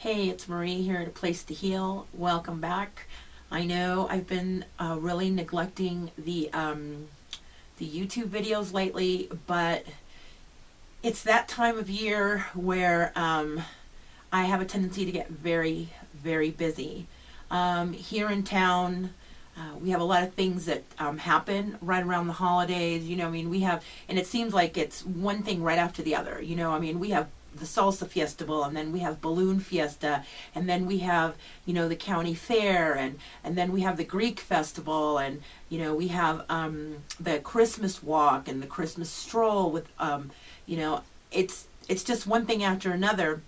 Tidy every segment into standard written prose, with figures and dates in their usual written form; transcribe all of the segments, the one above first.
Hey, it's Marie here at A Place to Heal. Welcome back. I know I've been really neglecting the YouTube videos lately, but it's that time of year where I have a tendency to get very, very busy. Here in town, we have a lot of things that happen right around the holidays. We have, and it seems like it's one thing right after the other. We have the salsa festival, and then we have balloon fiesta, and then we have the county fair, and then we have the Greek festival, and we have the Christmas walk and the Christmas stroll with you know it's just one thing after another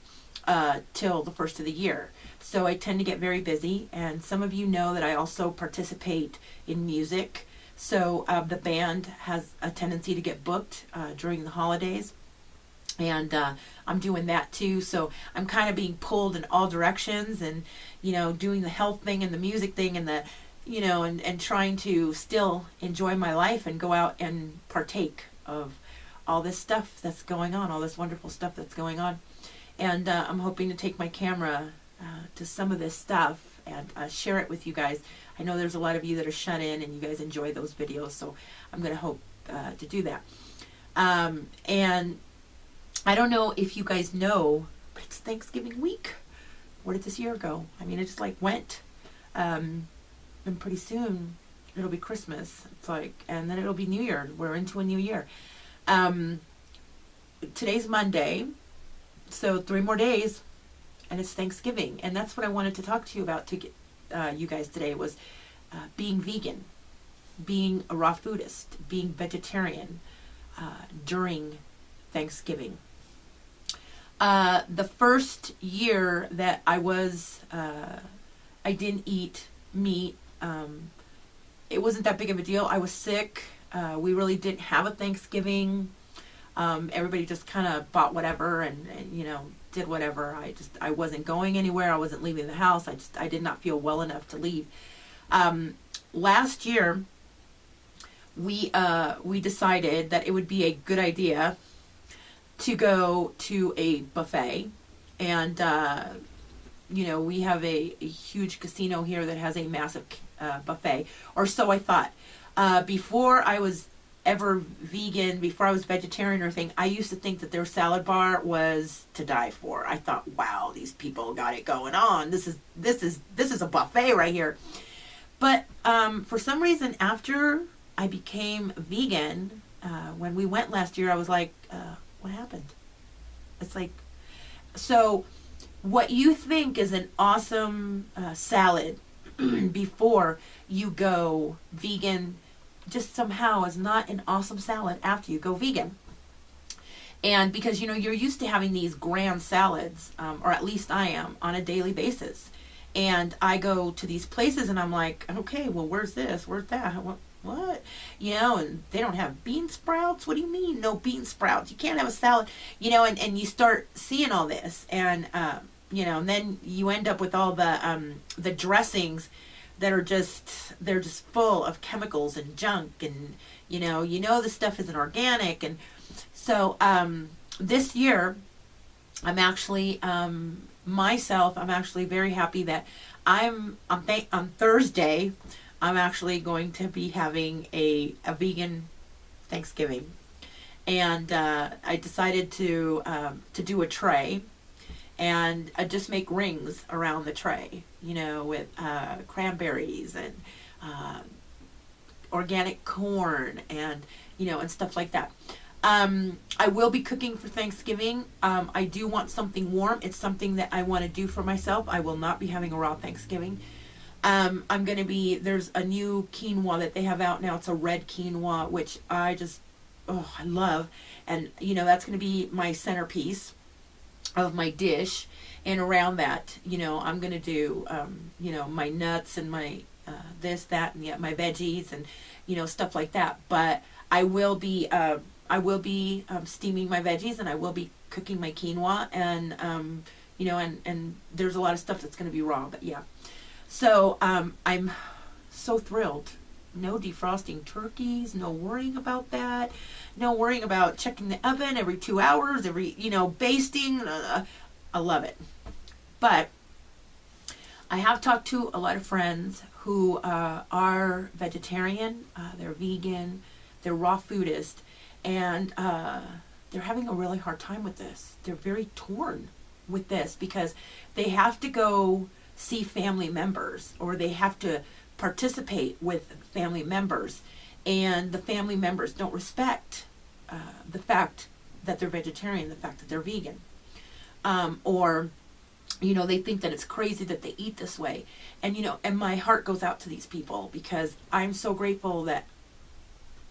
till the first of the year. So I tend to get very busy, and some of you know that I also participate in music. So the band has a tendency to get booked during the holidays, and I'm doing that too. So I'm kind of being pulled in all directions, and doing the health thing and the music thing and the and trying to still enjoy my life and go out and partake of all this stuff that's going on, all this wonderful stuff that's going on. And I'm hoping to take my camera to some of this stuff and share it with you guys. I know there's a lot of you that are shut in and you guys enjoy those videos, so I'm going to hope to do that. And I don't know if you guys know, but it's Thanksgiving week. Where did this year go? I mean, it just like went. And pretty soon it'll be Christmas. It's like, and then it'll be New Year. We're into a new year. Today's Monday, so 3 more days, and it's Thanksgiving. And that's what I wanted to talk to you about to get you guys today was being vegan, being a raw foodist, being vegetarian during Thanksgiving. The first year that I didn't eat meat, it wasn't that big of a deal. I was sick. We really didn't have a Thanksgiving. Everybody just kind of bought whatever and did whatever. I wasn't going anywhere. I wasn't leaving the house. I did not feel well enough to leave. Last year, we decided that it would be a good idea to go to a buffet, and we have a huge casino here that has a massive buffet, or so I thought. Before I was ever vegan, before I was vegetarian or anything, I used to think that their salad bar was to die for. I thought, wow, these people got it going on. This is a buffet right here. But for some reason, after I became vegan, when we went last year, I was like, what happened? It's like, so what you think is an awesome salad before you go vegan just somehow is not an awesome salad after you go vegan. And because you're used to having these grand salads, or at least I am, on a daily basis. And I go to these places and I'm like, okay, well, where's this? Where's that? What? And they don't have bean sprouts? What do you mean no bean sprouts? You can't have a salad, and you start seeing all this, and and then you end up with all the dressings that are they're just full of chemicals and junk, and the stuff isn't organic. And so this year I'm actually myself, I'm actually very happy that on Thursday I'm actually going to be having a vegan Thanksgiving. And I decided to do a tray, and I just make rings around the tray, with cranberries and organic corn and, and stuff like that. I will be cooking for Thanksgiving. I do want something warm. It's something that I want to do for myself. I will not be having a raw Thanksgiving. There's a new quinoa that they have out now. It's a red quinoa, which I love. And, that's going to be my centerpiece of my dish. And around that, I'm going to do, my nuts and my this, that, and my veggies and, stuff like that. But I will be steaming my veggies, and I will be cooking my quinoa, and, and there's a lot of stuff that's going to be raw, but yeah. So I'm so thrilled. No defrosting turkeys, no worrying about that, no worrying about checking the oven every 2 hours, basting. I love it. But I have talked to a lot of friends who are vegetarian, they're vegan, they're raw foodist, and they're having a really hard time with this. They're very torn with this because they have to go see family members, or they have to participate with family members, and the family members don't respect the fact that they're vegetarian, the fact that they're vegan, or they think that it's crazy that they eat this way. And and my heart goes out to these people, because I'm so grateful that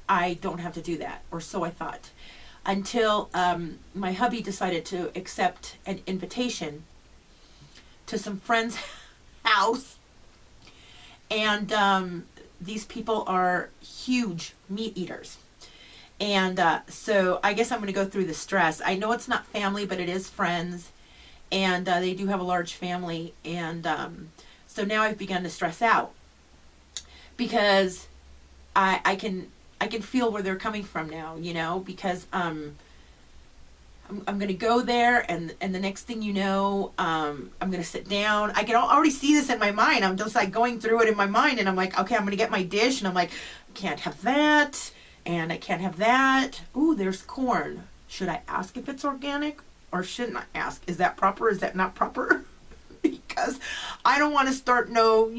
I don't have to do that, or so I thought, until my hubby decided to accept an invitation to some friend's house. And these people are huge meat eaters. And so I guess I'm going to go through the stress. I know it's not family, but it is friends. And they do have a large family. And so now I've begun to stress out, because I can feel where they're coming from now, because I'm going to go there, and the next thing you know, I'm going to sit down. I can already see this in my mind. I'm just like going through it in my mind, and I'm like, okay, I'm going to get my dish, and I'm like, I can't have that, and I can't have that. Ooh, there's corn. Should I ask if it's organic, or shouldn't I ask? Is that proper? Is that not proper? Because I don't want to start no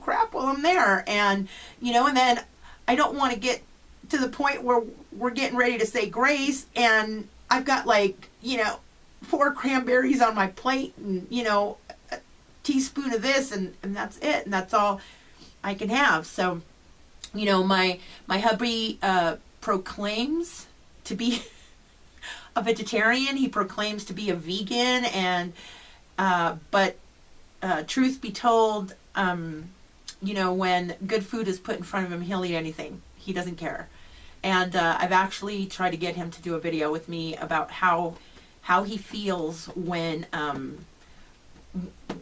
crap while I'm there, and and then I don't want to get to the point where we're getting ready to say grace, and I've got 4 cranberries on my plate, and a teaspoon of this, and that's it, and that's all I can have. So my hubby proclaims to be a vegetarian. He proclaims to be a vegan, and but truth be told, when good food is put in front of him, he'll eat anything. He doesn't care. And I've actually tried to get him to do a video with me about how he feels when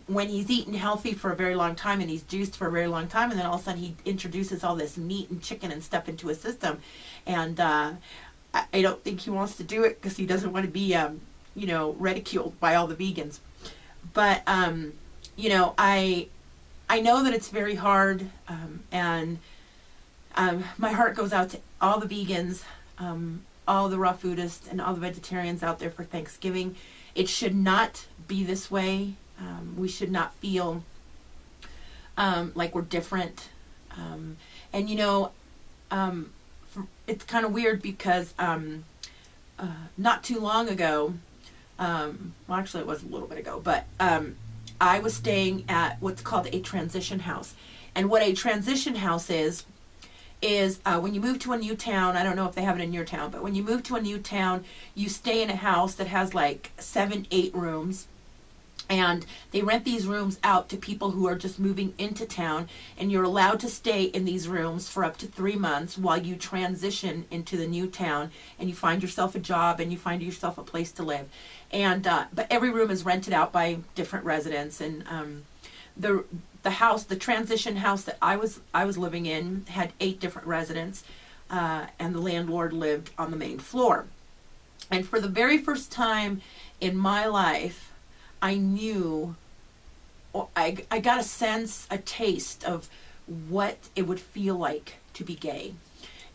he's eaten healthy for a very long time, and he's juiced for a very long time, and then all of a sudden he introduces all this meat and chicken and stuff into his system. And I don't think he wants to do it, because he doesn't want to be ridiculed by all the vegans. But I know that it's very hard, and my heart goes out to all the vegans, all the raw foodists, and all the vegetarians out there for Thanksgiving. It should not be this way. We should not feel like we're different. And it's kind of weird, because not too long ago, well, actually it was a little bit ago, but I was staying at what's called a transition house. And what a transition house is when you move to a new town, I don't know if they have it in your town, but when you move to a new town, you stay in a house that has 7, 8 rooms. And they rent these rooms out to people who are just moving into town, and you're allowed to stay in these rooms for up to 3 months while you transition into the new town, and you find yourself a job, and you find yourself a place to live. And but every room is rented out by different residents, and the house, the transition house that I was living in, had 8 different residents, and the landlord lived on the main floor. And for the very first time in my life, I knew, I got a sense, a taste of what it would feel like to be gay.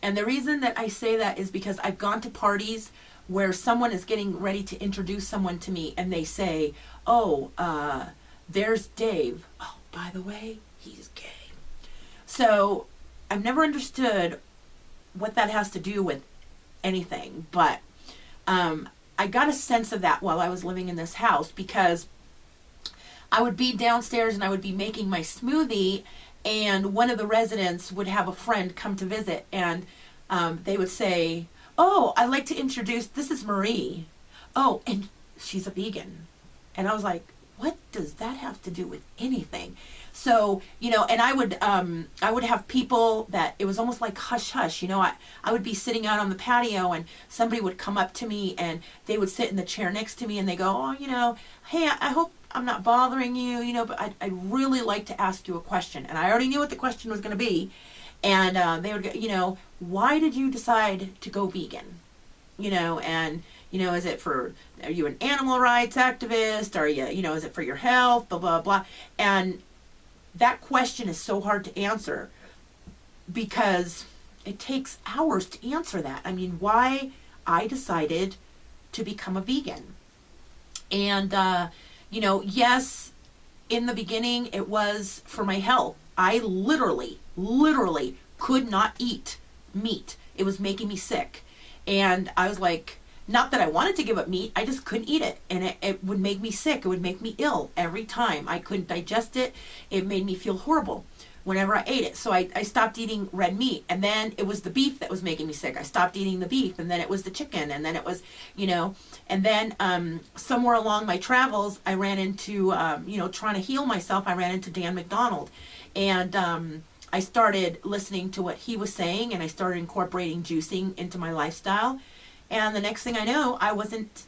And the reason that I say that is because I've gone to parties where someone is getting ready to introduce someone to me, and they say, oh, there's Dave. Oh, by the way, he's gay. So I've never understood what that has to do with anything, but I got a sense of that while I was living in this house, because I would be downstairs and I would be making my smoothie, and one of the residents would have a friend come to visit, and they would say, oh, I'd like to introduce, this is Marie. Oh, and she's a vegan. And I was like, what does that have to do with anything? So, and I would have people that, it was almost like hush hush, I would be sitting out on the patio, and somebody would come up to me, and they would sit in the chair next to me, and they go, oh, hey, I hope I'm not bothering you, but I'd really like to ask you a question. And I already knew what the question was going to be. And they would go, why did you decide to go vegan? And, You know, are you an animal rights activist? Are you, is it for your health? Blah, blah, blah. And that question is so hard to answer because it takes hours to answer that. I mean, why I decided to become a vegan. And, yes, in the beginning it was for my health. I literally could not eat meat. It was making me sick. And I was like, not that I wanted to give up meat, I just couldn't eat it. And it would make me sick. It would make me ill every time. I couldn't digest it. It made me feel horrible whenever I ate it. So I stopped eating red meat. And then it was the beef that was making me sick. I stopped eating the beef. And then it was the chicken. And then it was, and then somewhere along my travels, I ran into, trying to heal myself, I ran into Dan McDonald. And I started listening to what he was saying, and I started incorporating juicing into my lifestyle. And the next thing I know, I wasn't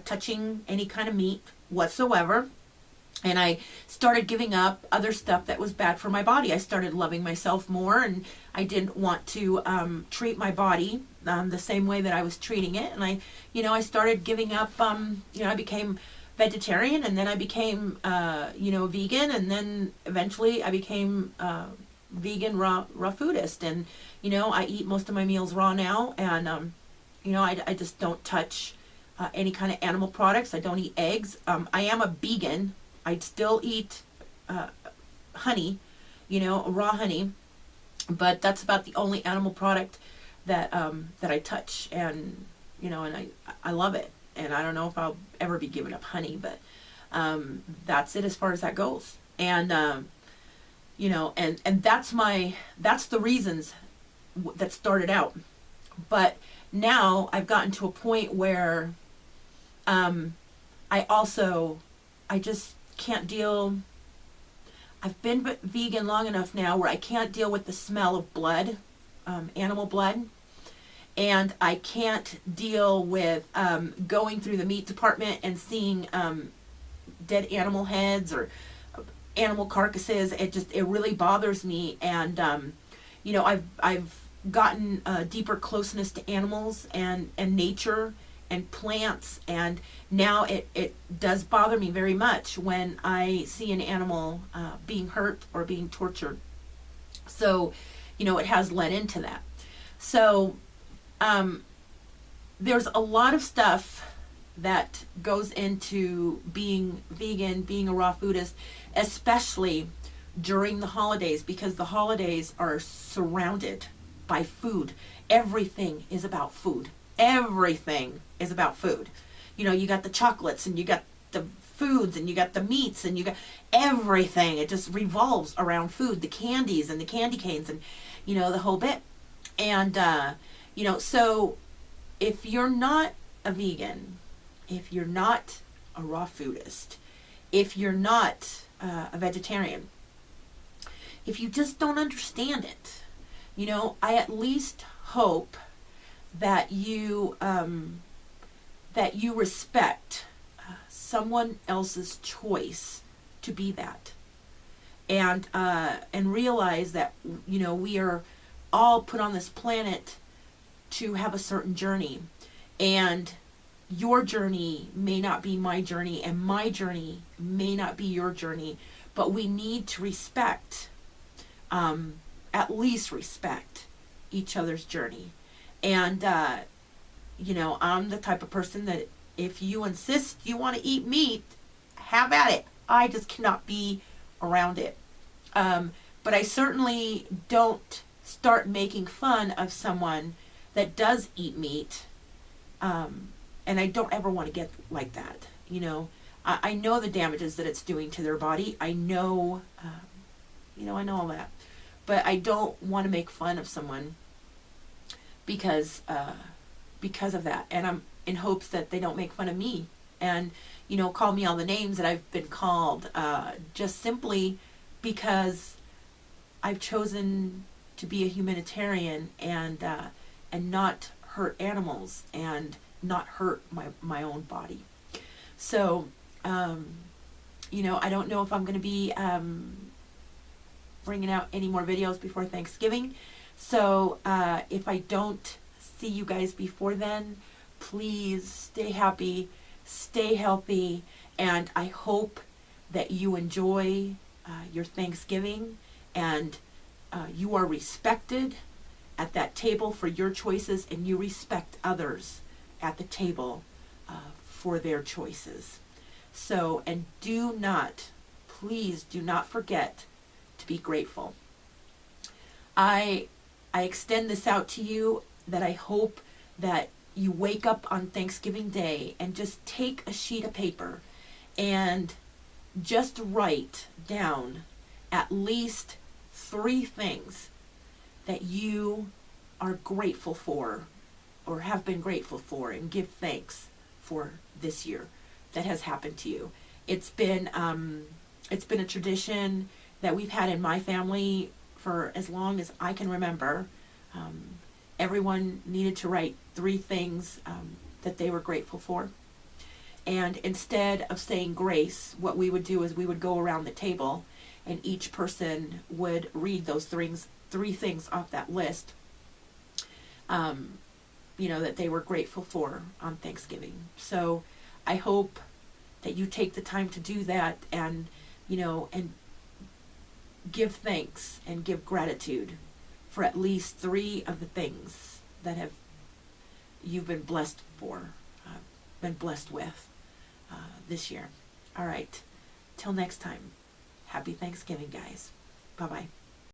touching any kind of meat whatsoever. And I started giving up other stuff that was bad for my body. I started loving myself more, and I didn't want to treat my body the same way that I was treating it. And I started giving up, I became vegetarian, and then I became, vegan, and then eventually I became vegan raw foodist. And, I eat most of my meals raw now, and, I just don't touch any kind of animal products. I don't eat eggs. I am a vegan. I still eat honey, raw honey, but that's about the only animal product that I touch, and and I love it. And I don't know if I'll ever be giving up honey, but that's it as far as that goes. And and that's the reasons that started out. But now I've gotten to a point where I just can't deal. I've been vegan long enough now where I can't deal with the smell of blood, animal blood. And I can't deal with going through the meat department and seeing dead animal heads or animal carcasses. It really bothers me. And I've gotten a deeper closeness to animals and nature and plants, and now it does bother me very much when I see an animal being hurt or being tortured. So, it has led into that. So there's a lot of stuff that goes into being vegan, being a raw foodist, especially during the holidays, because the holidays are surrounded by food. Everything is about food. Everything is about food. You got the chocolates, and you got the foods, and you got the meats, and you got everything. It just revolves around food, the candies and the candy canes, and the whole bit. And so if you're not a vegan, if you're not a raw foodist, if you're not a vegetarian, if you just don't understand it, I at least hope that you respect someone else's choice to be that, and realize that we are all put on this planet to have a certain journey, and your journey may not be my journey, and my journey may not be your journey, but we need to respect, at least respect each other's journey. And I'm the type of person that if you insist you want to eat meat, have at it. I just cannot be around it. But I certainly don't start making fun of someone that does eat meat. And I don't ever want to get like that. I know the damages that it's doing to their body. I know, I know all that. But I don't want to make fun of someone because of that. And I'm in hopes that they don't make fun of me and, call me all the names that I've been called, just simply because I've chosen to be a humanitarian and not hurt animals and not hurt my own body. So, I don't know if I'm going to be bringing out any more videos before Thanksgiving. So if I don't see you guys before then, please stay happy, stay healthy, and I hope that you enjoy your Thanksgiving, and you are respected at that table for your choices, and you respect others at the table for their choices. So, and do not, please do not forget to be grateful. I extend this out to you, that I hope that you wake up on Thanksgiving Day and just take a sheet of paper and just write down at least 3 things that you are grateful for or have been grateful for, and give thanks for this year that has happened to you. It's been a tradition that we've had in my family for as long as I can remember. Everyone needed to write 3 things that they were grateful for. And instead of saying grace, what we would do is we would go around the table, and each person would read those 3 things off that list, that they were grateful for on Thanksgiving. So I hope that you take the time to do that, and and give thanks and give gratitude for at least 3 of the things that you've been blessed with this year. All right, till next time, happy Thanksgiving, guys. Bye-bye.